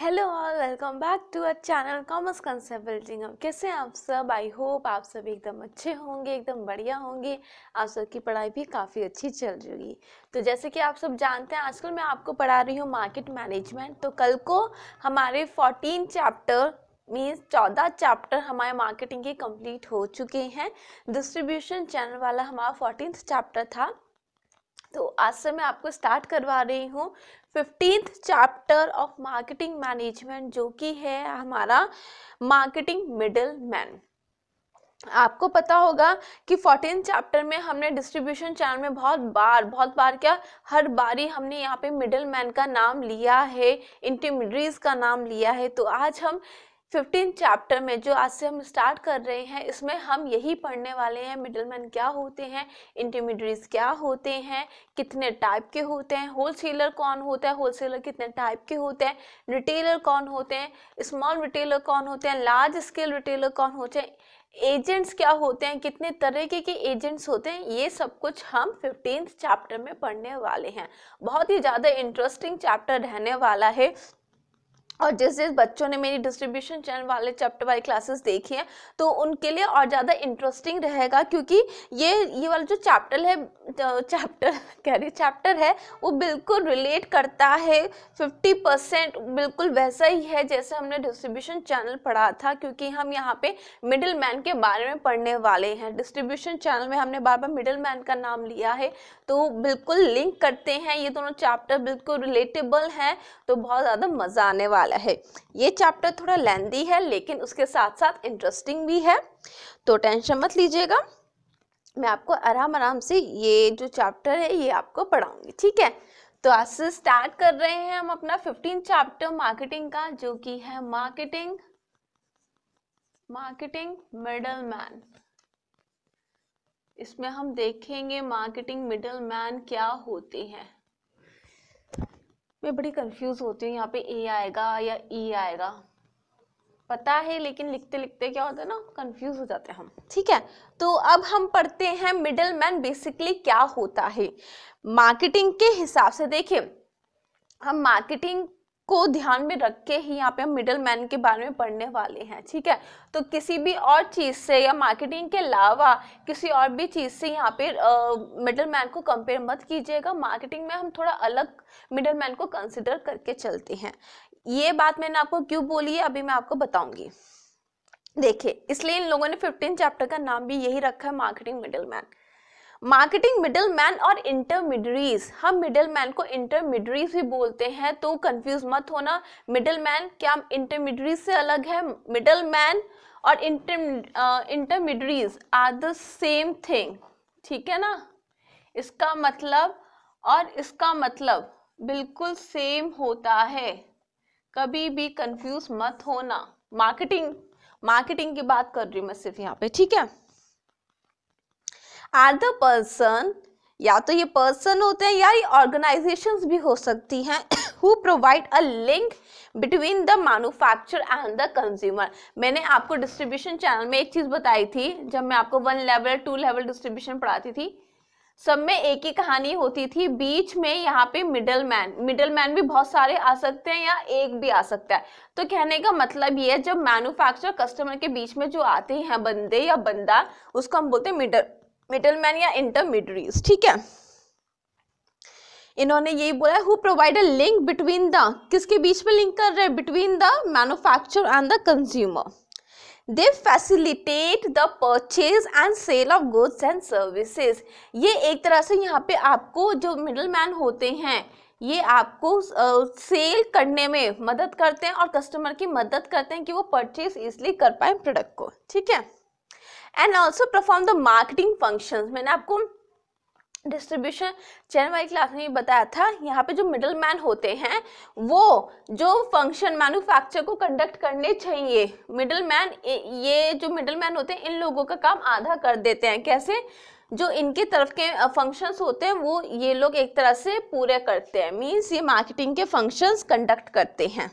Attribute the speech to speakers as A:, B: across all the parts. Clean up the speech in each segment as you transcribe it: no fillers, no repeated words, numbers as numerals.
A: Hello all, welcome back to our channel commerce concept building. कैसे हैं आप सब? आई होप आप सब एकदम अच्छे होंगे, एकदम बढ़िया होंगे। आप सबकी पढ़ाई भी काफ़ी अच्छी चल रही होगी। तो जैसे कि आप सब जानते हैं, आजकल मैं आपको पढ़ा रही हूँ मार्केट मैनेजमेंट। तो कल को हमारे 14 चैप्टर मीन्स 14 चैप्टर हमारे मार्केटिंग के कंप्लीट हो चुके हैं। डिस्ट्रीब्यूशन चैनल वाला हमारा 14th चैप्टर था। तो आज से मैं आपको स्टार्ट करवा रही हूँ 15th chapter of marketing management, जो कि है हमारा मार्केटिंग मिडल मैन। आपको पता होगा कि 14 चैप्टर में हमने डिस्ट्रीब्यूशन चैनल में बहुत बार क्या, हर बारी हमने यहाँ पे मिडल मैन का नाम लिया है, इंटरमीडिएट्स का नाम लिया है। तो आज हम 15 चैप्टर में जो आज से हम स्टार्ट कर रहे हैं, इसमें हम यही पढ़ने वाले हैं मिडलमैन क्या होते हैं, इंटरमीडिएट्स क्या होते हैं, कितने टाइप के होते हैं, होलसेलर कौन होता है, होलसेलर कितने टाइप के होते हैं, रिटेलर कौन होते हैं, स्मॉल रिटेलर कौन होते हैं, लार्ज स्केल रिटेलर कौन होते हैं, एजेंट्स क्या होते हैं, कितने तरीके के एजेंट्स होते हैं। ये सब कुछ हम 15th चैप्टर में पढ़ने वाले हैं। बहुत ही ज़्यादा इंटरेस्टिंग चैप्टर रहने वाला है। और जिस जिस बच्चों ने मेरी डिस्ट्रीब्यूशन चैनल वाले चैप्टर वाली क्लासेस देखी हैं, तो उनके लिए और ज़्यादा इंटरेस्टिंग रहेगा, क्योंकि ये वाला जो चैप्टर है वो बिल्कुल रिलेट करता है 50%, बिल्कुल वैसा ही है जैसे हमने डिस्ट्रीब्यूशन चैनल पढ़ा था। क्योंकि हम यहाँ पे मिडिल मैन के बारे में पढ़ने वाले हैं। डिस्ट्रीब्यूशन चैनल में हमने बार बार मिडिल मैन का नाम लिया है, तो बिल्कुल लिंक करते हैं, ये दोनों चैप्टर बिल्कुल रिलेटेबल हैं। तो बहुत ज़्यादा मज़ा आने वाला है। ये चैप्टर थोड़ा लेंदी है, लेकिन उसके साथ साथ इंटरेस्टिंग भी है। तो टेंशन मत लीजिएगा, मैं आपको आराम से ये जो चैप्टर है ये आपको पढ़ाऊंगी, ठीक है। तो आज से स्टार्ट कर रहे हैं हम अपना 15 चैप्टर मार्केटिंग का, जो कि है मार्केटिंग मिडल मैन। इसमें हम देखेंगे मार्केटिंग मिडल मैन क्या होते हैं। मैं बड़ी कंफ्यूज होती हूँ, यहाँ पे ए आएगा या ई आएगा, पता है, लेकिन लिखते लिखते क्या होता है ना, कंफ्यूज हो जाते हैं हम, ठीक है। तो अब हम पढ़ते हैं मिडल मैन बेसिकली क्या होता है मार्केटिंग के हिसाब से। देखिए, हम मार्केटिंग को ध्यान में रख के ही यहाँ पे हम मिडल मैन के बारे में पढ़ने वाले हैं, ठीक है। तो किसी भी और चीज से या मार्केटिंग के अलावा किसी और भी चीज से यहाँ पे मिडल मैन को कंपेयर मत कीजिएगा। मार्केटिंग में हम थोड़ा अलग मिडल मैन को कंसिडर करके चलते हैं। ये बात मैंने आपको क्यों बोली है अभी मैं आपको बताऊंगी। देखिए, इसलिए इन लोगों ने 15 चैप्टर का नाम भी यही रखा है, marketing middle man. Marketing middle man और इंटरमीडिएट्स, हम मिडल मैन को इंटरमीडिएट्स भी बोलते हैं, तो कंफ्यूज मत होना। मिडल मैन क्या इंटरमीडिएट से अलग है? मिडल मैन और intermediates are the same thing, ठीक है ना। इसका मतलब और इसका मतलब बिल्कुल सेम होता है, कभी भी कंफ्यूज मत होना। मार्केटिंग की बात कर रही हूँ मैं सिर्फ यहाँ पे, ठीक है। आर द पर्सन, या तो ये पर्सन होते हैं या ये ऑर्गेनाइजेशंस भी हो सकती हैं, who provide a link between the manufacture and the consumer. मैंने आपको डिस्ट्रीब्यूशन चैनल में एक चीज बताई थी, जब मैं आपको 1 लेवल 2 लेवल डिस्ट्रीब्यूशन पढ़ाती थी, सब में एक ही कहानी होती थी, बीच में यहाँ पे मिडल मैन भी बहुत सारे आ सकते हैं या एक भी आ सकता है। तो कहने का मतलब ये है, जब मैन्युफैक्चरर कस्टमर के बीच में जो आते हैं बंदे या बंदा, उसको हम बोलते हैं मिडल मैन या इंटरमीडिएट्स, ठीक है। इन्होंने यही बोला, who provide a link between the, किसके बीच में लिंक कर रहे हैं? Between the manufacturer and the consumer. They facilitate the purchase and sale of goods and services. ये एक तरह से यहाँ पे आपको जो मिडल मैन होते हैं, ये आपको सेल करने में मदद करते हैं और कस्टमर की मदद करते हैं कि वो परचेज इसलिए कर पाए प्रोडक्ट को, ठीक है। And also perform the marketing functions. मैंने आपको डिस्ट्रीब्यूशन चैनल वाली क्लास में भी बताया था, यहाँ पे जो मिडल मैन होते हैं वो जो फंक्शन मैन्युफैक्चर को कंडक्ट करने चाहिए, ये जो मिडल मैन होते हैं इन लोगों का काम आधा कर देते हैं। कैसे? जो इनके तरफ के फंक्शंस होते हैं वो ये लोग एक तरह से पूरे करते हैं, मीन्स ये मार्केटिंग के फंक्शंस कंडक्ट करते हैं।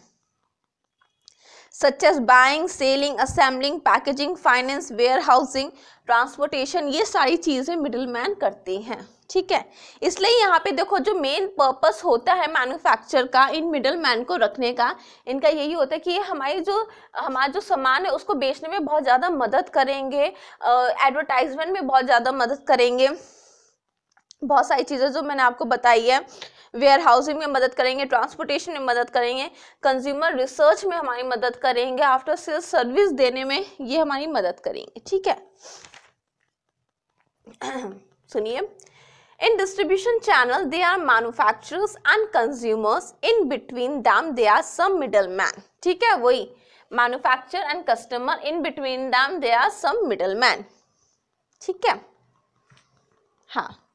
A: Such as buying, selling, assembling, packaging, finance, warehousing, transportation, ये सारी चीज़ें मिडिल मैन करते हैं। ठीक है, इसलिए यहाँ पे देखो जो मेन पर्पस होता है मैन्युफैक्चर का इन मिडिल मैन को रखने का, इनका यही होता है कि ये हमारा जो सामान है उसको बेचने में बहुत ज़्यादा मदद करेंगे, एडवर्टाइजमेंट में बहुत ज़्यादा मदद करेंगे, बहुत सारी चीज़ें जो मैंने आपको बताई है, वेयर हाउसिंग में मदद करेंगे, ट्रांसपोर्टेशन में मदद करेंगे, कंज्यूमर रिसर्च में हमारी मदद करेंगे, आफ्टर सेल्स सर्विस देने में ये हमारी मदद करेंगे। ठीक है, सुनिए, in distribution channel they are manufacturers and consumers, in between them they are some middle man. ठीक है, वही manufacture and customer, in between them they are some middle man. ठीक है, हाँ,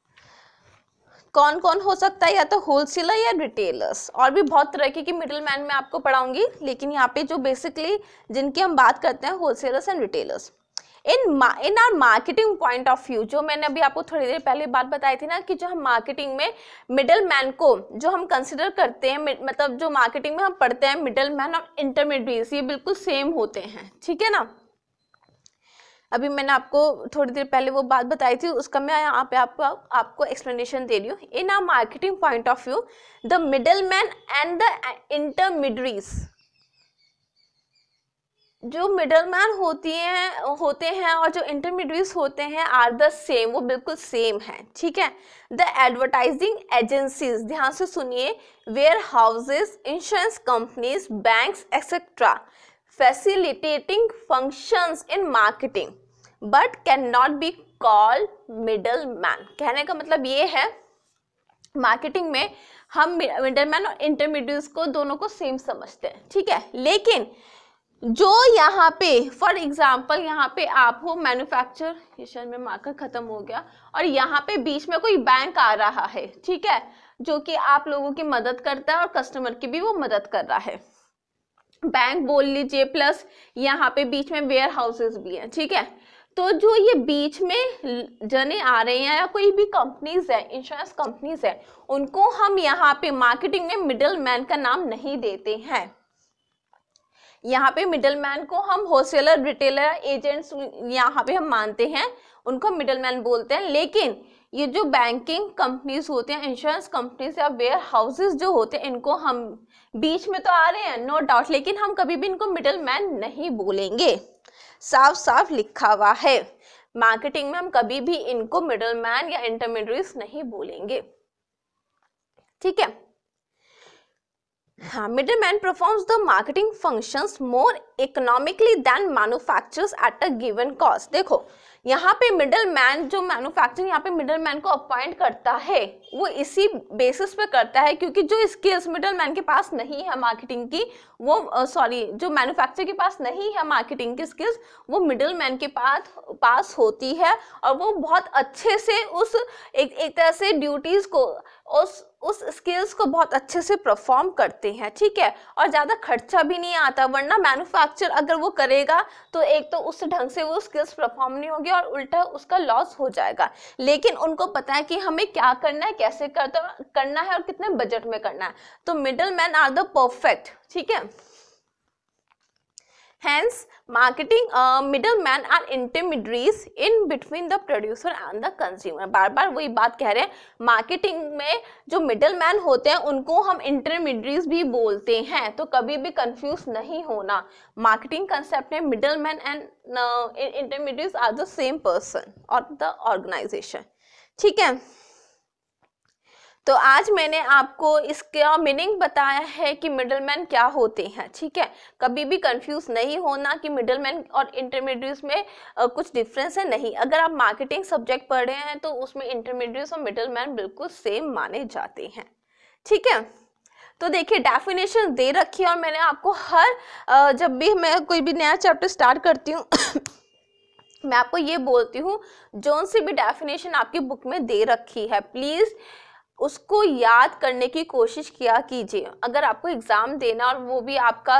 A: कौन कौन हो सकता है, या तो होलसेलर या रिटेलर्स, और भी बहुत तरह की मिडिल मैन मैं आपको पढ़ाऊंगी, लेकिन यहाँ पे जो बेसिकली जिनकी हम बात करते हैं wholesalers and retailers. In are marketing point of view, जो मैंने अभी आपको थोड़ी देर पहले बात बताई थी ना कि जो हम मार्केटिंग में मिडिल मैन को जो हम कंसिडर करते हैं, मतलब जो मार्केटिंग में हम पढ़ते हैं मिडिल मैन और इंटरमीडिएट्स, ये बिल्कुल सेम होते हैं। ठीक है ना, अभी मैंने आपको थोड़ी देर पहले वो बात बताई थी, उसका मैं यहाँ पे आपको एक्सप्लेनेशन दे रही हूँ। In a marketing point of view, the middle man and the intermediates, जो मिडल मैन होते हैं और जो इंटरमीडिएट्स होते हैं आर द सेम, वो बिल्कुल सेम है। ठीक है, द एडवर्टाइजिंग एजेंसीज, ध्यान से सुनिए, warehouses, insurance companies, banks etcetera, facilitating functions in marketing but cannot be called middleman। कहने का मतलब ये है, मार्केटिंग में हम मिडलमैन और इंटरमीडिएट्स को दोनों को सेम समझते हैं। ठीक है, लेकिन जो यहाँ पे फॉर एग्जाम्पल यहाँ पे आप हो मैन्युफैक्चर, ये शायद में मार्कर खत्म हो गया, और यहाँ पे बीच में कोई बैंक आ रहा है, ठीक है, जो कि आप लोगों की मदद करता है और कस्टमर की भी वो मदद कर रहा है, बैंक बोल लीजिए, प्लस यहाँ पे बीच में वेयर हाउसेस भी हैं। ठीक है, तो जो ये बीच में जने आ रहे हैं या कोई भी कंपनीज है, इंश्योरेंस कंपनीज है, उनको हम यहाँ पे मार्केटिंग में मिडल मैन का नाम नहीं देते हैं। यहाँ पे मिडल मैन को हम होलसेलर, रिटेलर, एजेंट्स यहाँ पे हम मानते हैं, उनको मिडल मैन बोलते हैं। लेकिन ये जो बैंकिंग कंपनीज होते हैं, इंश्योरेंस कंपनीज या वेयर हाउसेस जो होते हैं, इनको हम बीच में तो आ रहे हैं नो डाउट, लेकिन हम कभी भी इनको मिडल मैन नहीं बोलेंगे, साफ साफ लिखा हुआ है। मार्केटिंग में हम कभी भी इनको मिडल मैन या इंटरमीडिएट्स नहीं बोलेंगे। ठीक है, हाँ, middle man performs the marketing functions more economically than manufacturers at a given cost. देखो यहाँ पे मिडल मैन, जो मैन्युफैक्चरिंग यहाँ पे मिडल मैन को अपॉइंट करता है, वो इसी बेसिस पे करता है क्योंकि जो स्किल्स मिडल मैन के पास नहीं है मार्केटिंग की, वो जो मैन्युफैक्चर के पास नहीं है मार्केटिंग की स्किल्स, वो मिडल मैन के पास होती है, और वो बहुत अच्छे से उस एक तरह से ड्यूटीज को, उस स्किल्स को बहुत अच्छे से परफॉर्म करते हैं। ठीक है, और ज़्यादा खर्चा भी नहीं आता, वरना मैन्युफैक्चर अगर वो करेगा तो एक तो उस ढंग से वो स्किल्स परफॉर्म नहीं होगी और उल्टा उसका लॉस हो जाएगा। लेकिन उनको पता है कि हमें क्या करना है, कैसे करना है और कितने बजट में करना है, तो middle man are the perfect. ठीक है, hence marketing middlemen are intermediaries in between the producer and the consumer। बार बार वही बात कह रहे हैं, मार्केटिंग में जो मिडलमैन होते हैं उनको हम इंटरमीडिएट्स भी बोलते हैं, तो कभी भी कंफ्यूज नहीं होना। मार्केटिंग कंसेप्ट में middleman and intermediates are the same person और द ऑर्गेनाइजेशन। ठीक है, तो आज मैंने आपको इसका मीनिंग बताया है कि मिडलमैन क्या होते हैं। ठीक है, कभी भी कंफ्यूज नहीं होना कि मिडलमैन और इंटरमीडिएट्स में कुछ डिफरेंस है, नहीं। अगर आप मार्केटिंग सब्जेक्ट पढ़ रहे हैं तो उसमें इंटरमीडिएट्स और मिडलमैन बिल्कुल सेम माने जाते हैं। ठीक है, तो देखिए डेफिनेशन दे रखी है, और मैंने आपको हर जब भी मैं कोई भी नया चैप्टर स्टार्ट करती हूँ मैं आपको ये बोलती हूँ, जोन सी भी डेफिनेशन आपकी बुक में दे रखी है, प्लीज उसको याद करने की कोशिश किया कीजिए। अगर आपको एग्ज़ाम देना और वो भी आपका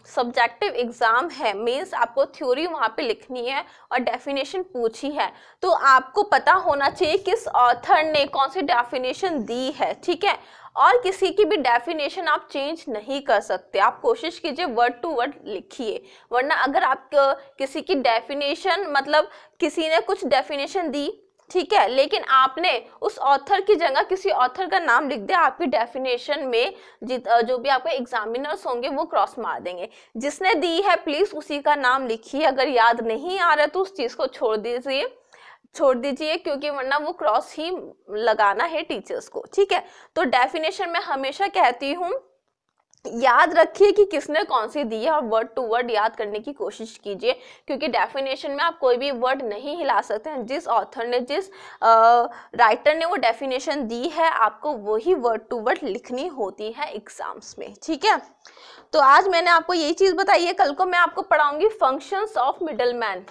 A: सब्जेक्टिव एग्ज़ाम है, मीन्स आपको थ्योरी वहाँ पे लिखनी है और डेफिनेशन पूछी है, तो आपको पता होना चाहिए किस ऑथर ने कौन सी डेफिनेशन दी है। ठीक है, और किसी की भी डेफिनेशन आप चेंज नहीं कर सकते। आप कोशिश कीजिए वर्ड टू वर्ड लिखिए, वरना अगर आप किसी की डेफिनेशन मतलब किसी ने कुछ डेफिनेशन दी, ठीक है, लेकिन आपने उस ऑथर की जगह किसी ऑथर का नाम लिख दिया, आपकी डेफिनेशन में जो भी आपके एग्जामिनर्स होंगे वो क्रॉस मार देंगे। जिसने दी है प्लीज उसी का नाम लिखिए, अगर याद नहीं आ रहा तो उस चीज को छोड़ दीजिए क्योंकि वरना वो क्रॉस ही लगाना है टीचर्स को, ठीक है। तो डेफिनेशन में हमेशा कहती हूँ याद रखिए कि किसने कौन सी दी है और वर्ड टू वर्ड याद करने की कोशिश कीजिए, क्योंकि डेफिनेशन में आप कोई भी वर्ड नहीं हिला सकते हैं। जिस ऑथर ने जिस राइटर ने वो डेफिनेशन दी है आपको वही वर्ड टू वर्ड लिखनी होती है एग्जाम्स में, ठीक है। तो आज मैंने आपको यही चीज बताई है, कल को मैं आपको पढ़ाऊंगी फंक्शंस ऑफ मिडलमैन।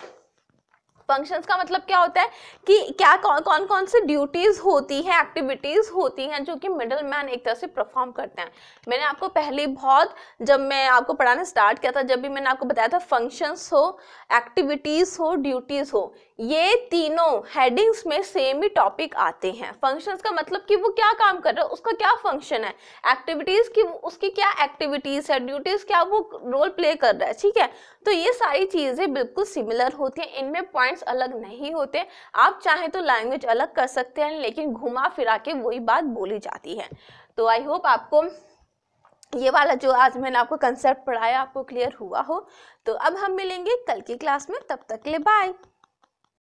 A: फंक्शंस का मतलब क्या होता है कि क्या कौन कौन सी ड्यूटीज होती हैं, एक्टिविटीज होती हैं जो कि मिडल मैन एक तरह से परफॉर्म करते हैं। मैंने आपको पहले बहुत, जब मैं आपको पढ़ाना स्टार्ट किया था, जब भी मैंने आपको बताया था फंक्शंस हो, एक्टिविटीज हो, ड्यूटीज हो, ये तीनों हेडिंग्स में सेम ही टॉपिक आते हैं। फंक्शंस का मतलब कि वो क्या काम कर रहा है, उसका क्या फंक्शन है, एक्टिविटीज की उसकी क्या एक्टिविटीज है, ड्यूटीज क्या वो रोल प्ले कर रहा है, ठीक है। तो ये सारी चीजें बिल्कुल सिमिलर होती हैं, इनमें पॉइंट्स अलग नहीं होते। आप चाहें तो लैंग्वेज अलग कर सकते हैं लेकिन घुमा फिरा के वही बात बोली जाती है। तो आई होप आपको ये वाला जो आज मैंने आपको कंसेप्ट पढ़ाया आपको क्लियर हुआ हो। तो अब हम मिलेंगे कल की क्लास में, तब तक के लिए बाय।